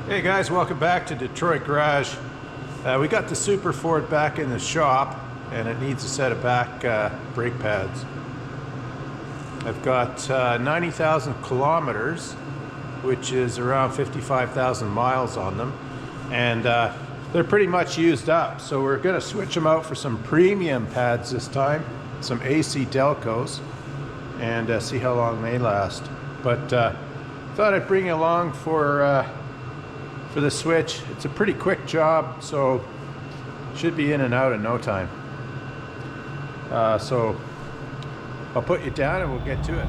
Hey guys, welcome back to Detroit Garage. We got the Super Ford back in the shop and it needs a set of back brake pads. I've got 90,000 kilometers, which is around 55,000 miles on them, and they're pretty much used up, so we're going to switch them out for some premium pads this time, some AC Delcos, and see how long they last. But thought I'd bring you along for the switch. It's a pretty quick job, so should be in and out in no time. So I'll put you down and we'll get to it.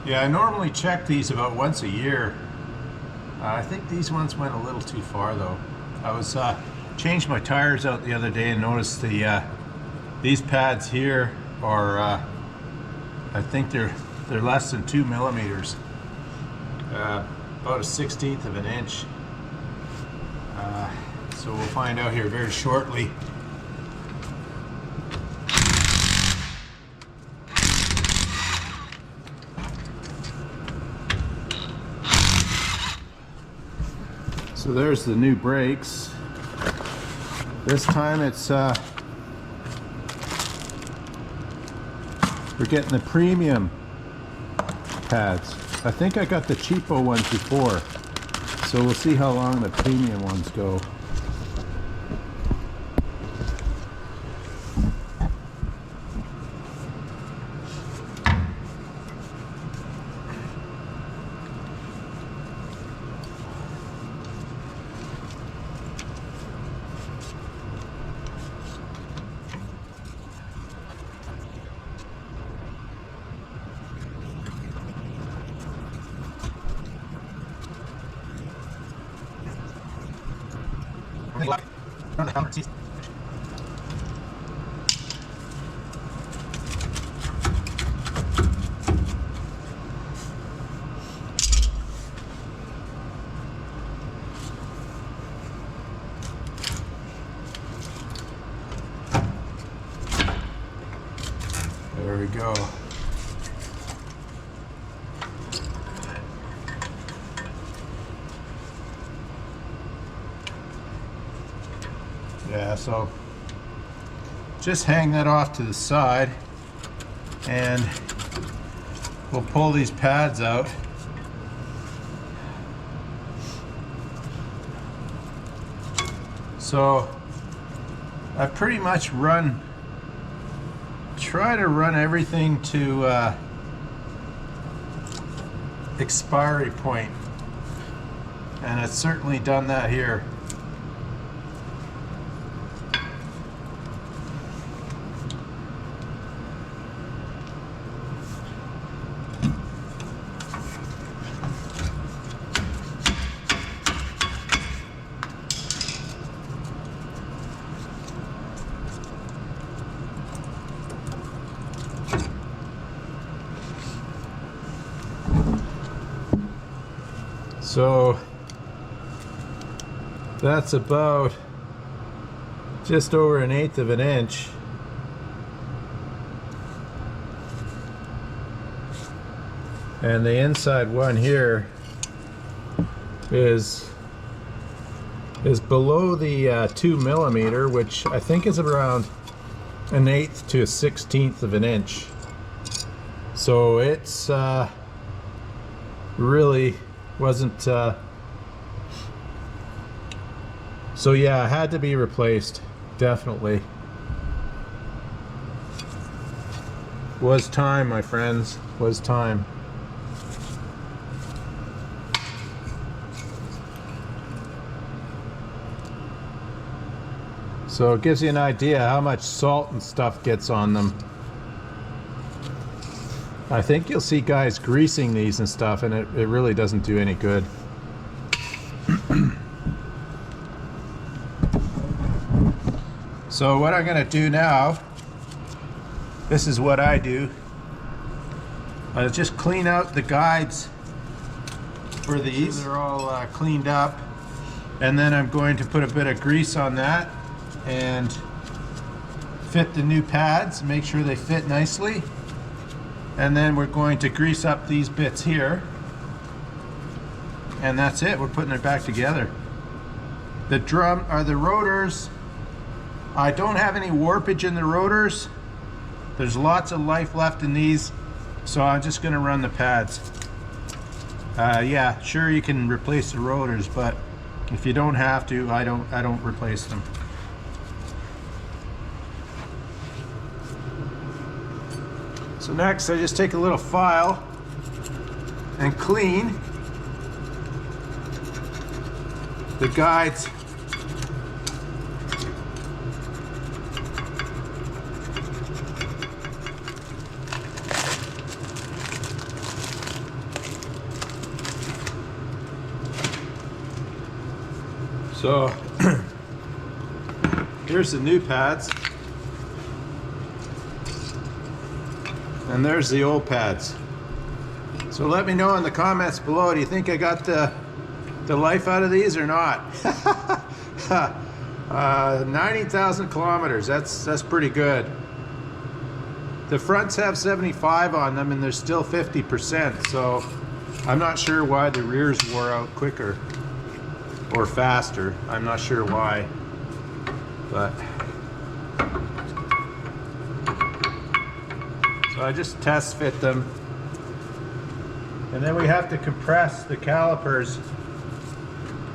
Yeah, I normally check these about once a year. I think these ones went a little too far though. I was changed my tires out the other day and noticed these pads here are I think they're less than 2 millimeters, about a 1/16 of an inch. So we'll find out here very shortly. So there's the new brakes. This time it's we're getting the premium pads. I think I got the cheapo ones before, so we'll see how long the premium ones go. There we go. Yeah, so just hang that off to the side and we'll pull these pads out. So I pretty much try to run everything to expiry point, and it's certainly done that here. So that's about just over 1/8 of an inch. And the inside one here is below the 2 millimeter, which I think is around 1/8 to a 1/16 of an inch. So it's really wasn't So yeah, it had to be replaced, definitely. Was time, my friends, was time. So it gives you an idea how much salt and stuff gets on them. I think you'll see guys greasing these and stuff, and it really doesn't do any good. So what I'm going to do now, this is what I do. I'll just clean out the guides for these. So they're all cleaned up. And then I'm going to put a bit of grease on that and fit the new pads, make sure they fit nicely. And then we're going to grease up these bits here. And that's it, we're putting it back together. The rotors, I don't have any warpage in the rotors. There's lots of life left in these, so I'm just gonna run the pads. Yeah, sure you can replace the rotors, but if you don't have to, I don't replace them. So next, I just take a little file and clean the guides. So here's the new pads. And there's the old pads. So let me know in the comments below, do you think I got the life out of these or not? 90,000 kilometers, that's pretty good. The fronts have 75 on them and there's still 50%, so I'm not sure why the rears wore out quicker or faster. I'm not sure why, but so I just test fit them, and then we have to compress the calipers,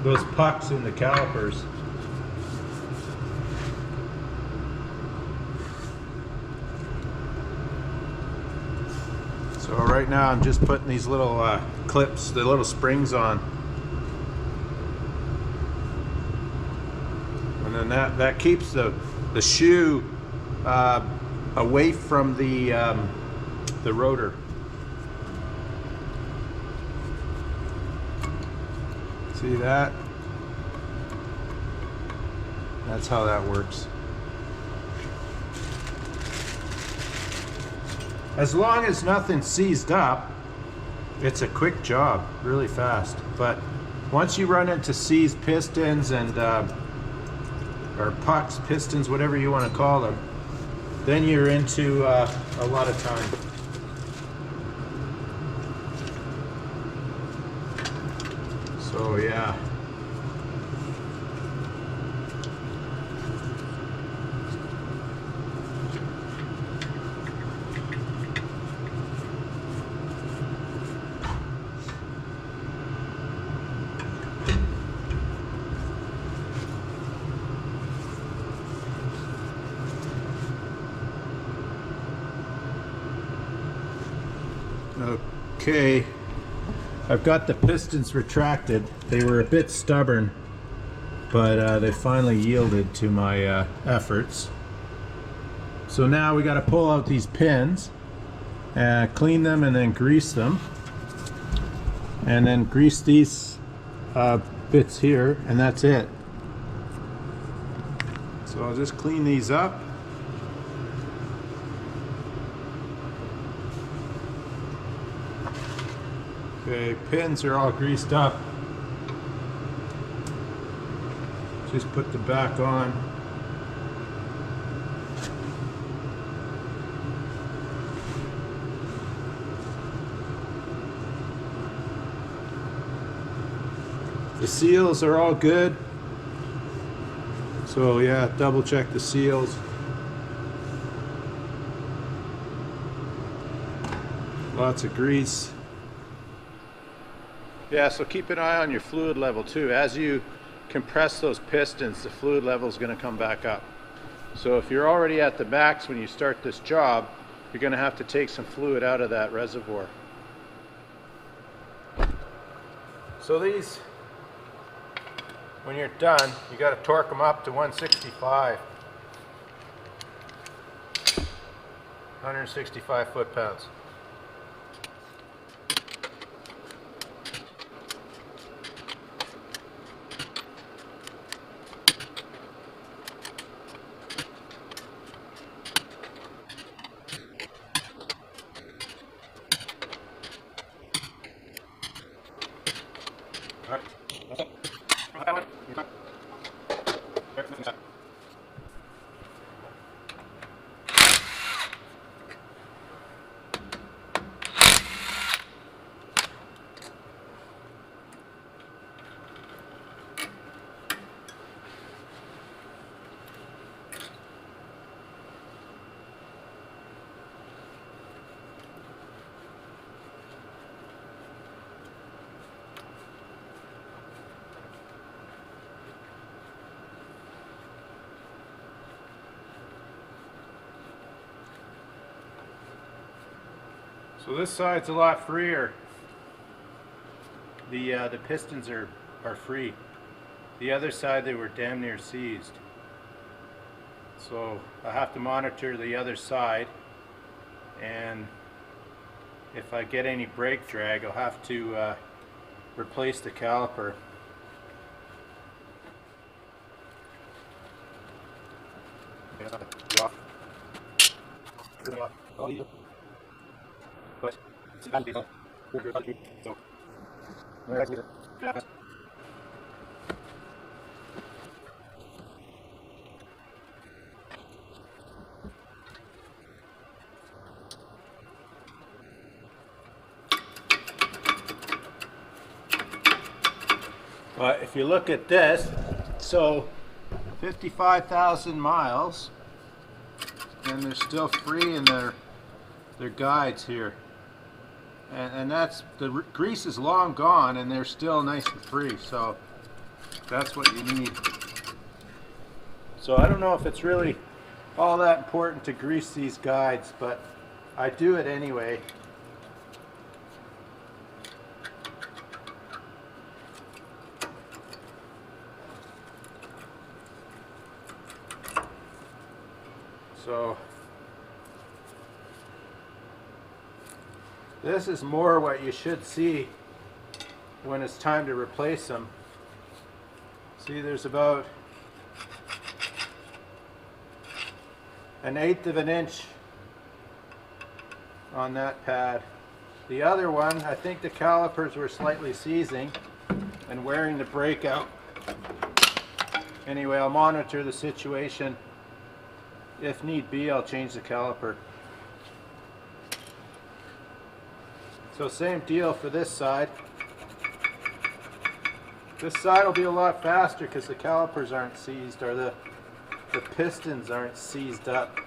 those pucks in the calipers. So right now I'm just putting these little clips, the little springs on, and then that keeps the shoe away from the rotor. See that? That's how that works. As long as nothing's seized up, it's a quick job, really fast. But once you run into seized pistons and or pucks, pistons, whatever you want to call them, then you're into a lot of time. So yeah. Okay, I've got the pistons retracted. They were a bit stubborn, but they finally yielded to my efforts. So now we got to pull out these pins, clean them, and then grease them, and then grease these bits here, and that's it. So I'll just clean these up. Okay, pins are all greased up. Just put the back on. The seals are all good. So yeah, double check the seals. Lots of grease. Yeah, so keep an eye on your fluid level too. As you compress those pistons, the fluid level is going to come back up. So if you're already at the max when you start this job, you're going to have to take some fluid out of that reservoir. So these, when you're done, you got to torque them up to 165. 165 foot-pounds. So this side's a lot freer. The pistons are free. The other side, they were damn near seized. So I have to monitor the other side, and if I get any brake drag, I'll have to replace the caliper. But if you look at this, so 55,000 miles, and they're still free in their guides here. And that's, the grease is long gone and they're still nice and free, so that's what you need. So I don't know if it's really all that important to grease these guides, but I do it anyway. So this is more what you should see when it's time to replace them. See, there's about 1/8 of an inch on that pad. The other one, I think the calipers were slightly seizing and wearing the brake out. Anyway, I'll monitor the situation. If need be, I'll change the caliper. So same deal for this side. This side will be a lot faster because the calipers aren't seized, or the pistons aren't seized up.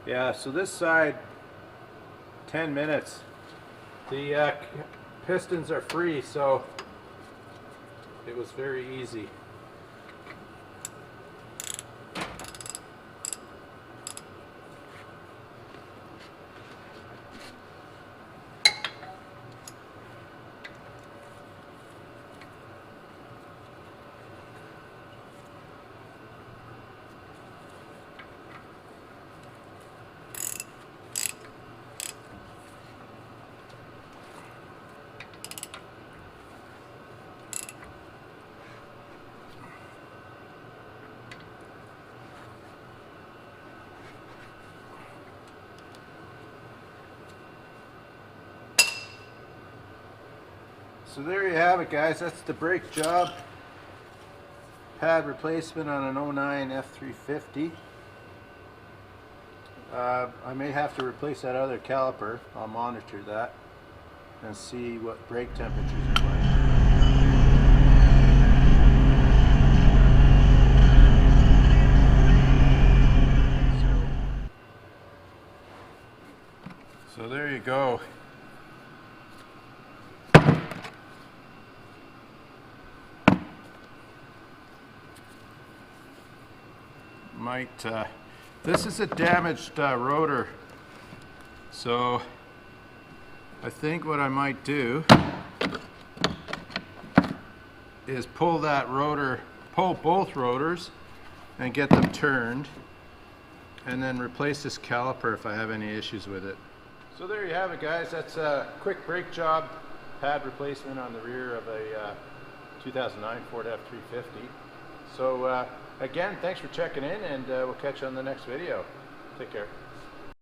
Yeah, so this side, 10 minutes. The pistons are free, so it was very easy. So there you have it, guys. That's the brake job. Pad replacement on an 09 F350. I may have to replace that other caliper. I'll monitor that and see what brake temperatures are like. So there you go. This is a damaged rotor, so I think what I might do is pull both rotors and get them turned, and then replace this caliper if I have any issues with it. So there you have it, guys. That's a quick brake job, pad replacement on the rear of a 2009 Ford F350. So again, thanks for checking in, and we'll catch you on the next video. Take care.